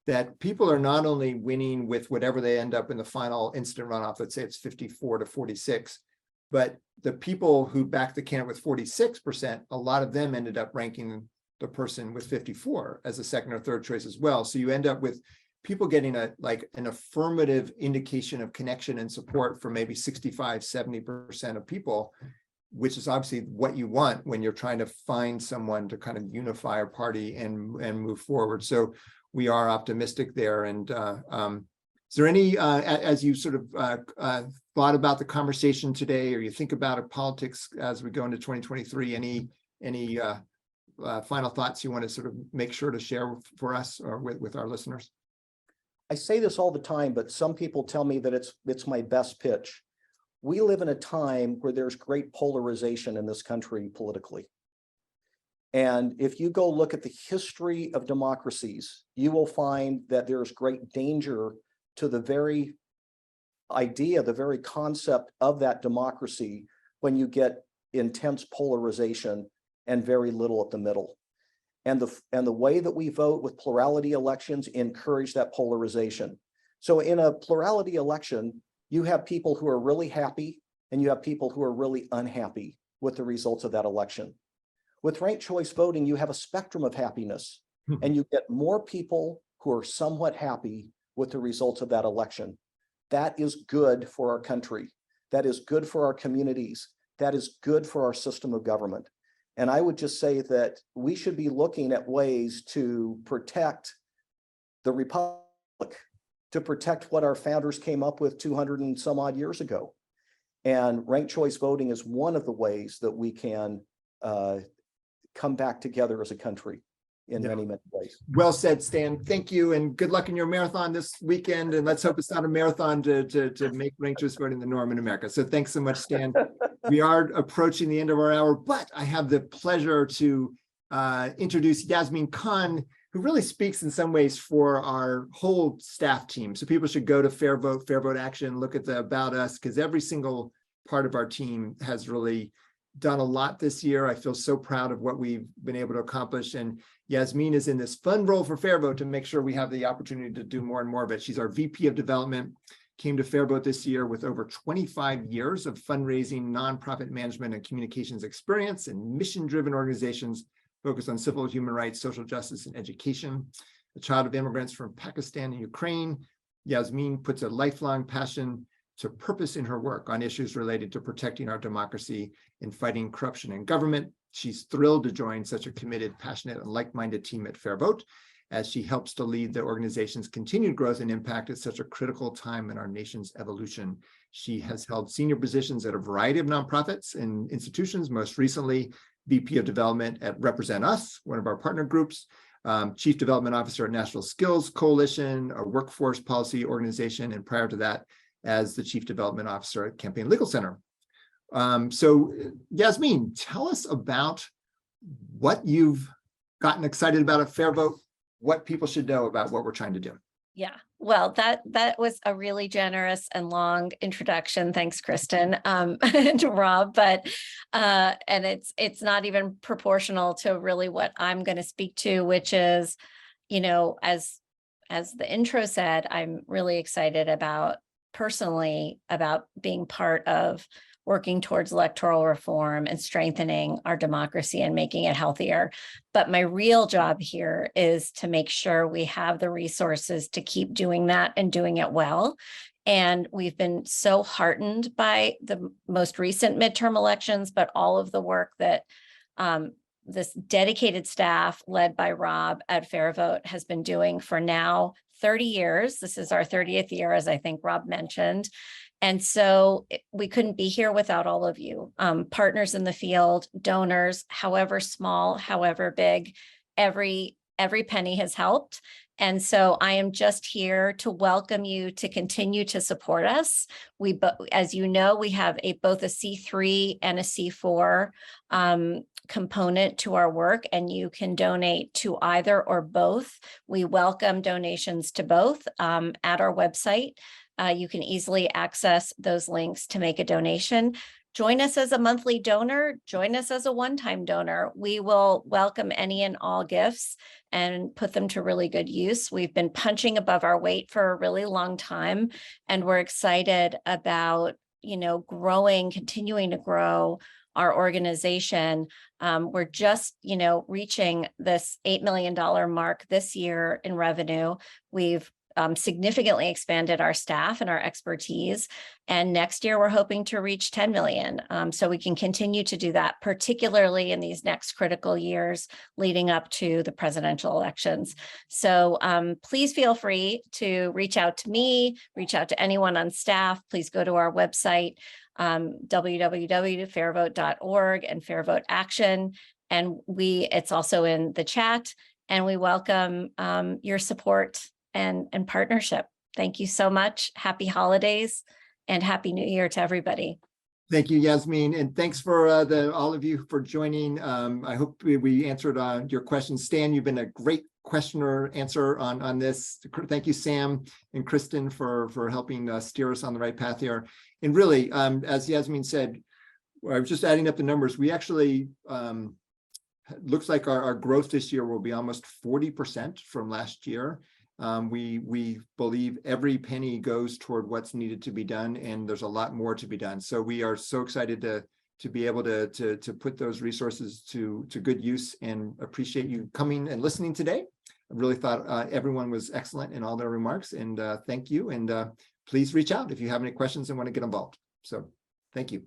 that people are not only winning with whatever they end up in the final instant runoff, let's say it's 54 to 46, but the people who backed the candidate with 46%, a lot of them ended up ranking the person with 54 as a second or third choice as well. So you end up with people getting an affirmative indication of connection and support from maybe 65, 70% of people, which is obviously what you want when you're trying to find someone to kind of unify a party and move forward. So we are optimistic there. And is there any, as you sort of thought about the conversation today, or you think about politics as we go into 2023, any final thoughts you want to sort of make sure to share for us or with our listeners? I say this all the time, but some people tell me that it's my best pitch. We live in a time where there's great polarization in this country politically. And if you go look at the history of democracies, you will find that there's great danger to the very idea, the very concept of that democracy when you get intense polarization and very little at the middle. And the way that we vote with plurality elections encourage that polarization. So in a plurality election, you have people who are really happy and you have people who are really unhappy with the results of that election. With ranked choice voting, you have a spectrum of happiness, and you get more people who are somewhat happy with the results of that election. That is good for our country. That is good for our communities. That is good for our system of government. And I would just say that we should be looking at ways to protect the republic, to protect what our founders came up with 200 and some odd years ago. And ranked choice voting is one of the ways that we can come back together as a country in many, many ways. Well said, Stan. Thank you, and good luck in your marathon this weekend. And let's hope it's not a marathon to make ranked choice voting the norm in America. So thanks so much, Stan. We are approaching the end of our hour, but I have the pleasure to introduce Yasmin Khan, who really speaks in some ways for our whole staff team. So people should go to Fair Vote Action, look at the About Us, because every single part of our team has really done a lot this year. I feel so proud of what we've been able to accomplish. And Yasmin is in this fun role for Fair Vote to make sure we have the opportunity to do more and more of it. She's our VP of Development, came to Fair Vote this year with over 25 years of fundraising, nonprofit management, and communications experience in mission-driven organizations focused on civil human rights, social justice, and education. A child of immigrants from Pakistan and Ukraine, Yasmin puts a lifelong passion to purpose in her work on issues related to protecting our democracy and fighting corruption in government. She's thrilled to join such a committed, passionate, and like-minded team at Fair Vote as she helps to lead the organization's continued growth and impact at such a critical time in our nation's evolution. She has held senior positions at a variety of nonprofits and institutions, most recently VP of Development at Represent Us, one of our partner groups, Chief Development Officer at National Skills Coalition, a workforce policy organization, and prior to that, as the Chief Development Officer at Campaign Legal Center. So Yasmin, tell us about what you've gotten excited about at Fair Vote, what people should know about what we're trying to do. Yeah, well, that was a really generous and long introduction. Thanks, Kristen, and Rob. But and it's not even proportional to really what I'm going to speak to, which is, you know, as the intro said, I'm really excited personally about being part of working towards electoral reform and strengthening our democracy and making it healthier. But my real job here is to make sure we have the resources to keep doing that and doing it well. And we've been so heartened by the most recent midterm elections, but all of the work that this dedicated staff led by Rob at Fair Vote has been doing for now 30 years. This is our 30th year, as I think Rob mentioned. And so we couldn't be here without all of you, partners in the field, donors, however small, however big, every penny has helped. And so I am just here to welcome you to continue to support us. As you know, we have both a C3 and a C4 component to our work, and you can donate to either or both. We welcome donations to both at our website. You can easily access those links to make a donation. Join us as a monthly donor, join us as a one-time donor. We will welcome any and all gifts and put them to really good use. We've been punching above our weight for a really long time, and we're excited about, continuing to grow our organization. We're just, reaching this $8 million mark this year in revenue. We've significantly expanded our staff and our expertise. And next year, we're hoping to reach 10 million. So we can continue to do that, particularly in these next critical years leading up to the presidential elections. So please feel free to reach out to me, reach out to anyone on staff. Please go to our website, www.fairvote.org and Fair Vote Action. And it's also in the chat, and we welcome your support and partnership. Thank you so much. Happy holidays and Happy New Year to everybody. Thank you, Yasmin, and thanks for all of you for joining. I hope we answered your questions. Stan, you've been a great questioner answer on this. Thank you, Sam and Kristen, for helping steer us on the right path here. And really, as Yasmin said, I was just adding up the numbers. We actually looks like our growth this year will be almost 40% from last year. We believe every penny goes toward what's needed to be done, and there's a lot more to be done. So we are so excited to be able to put those resources to good use, and appreciate you coming and listening today. I really thought everyone was excellent in all their remarks, and thank you. And please reach out if you have any questions and want to get involved. So thank you.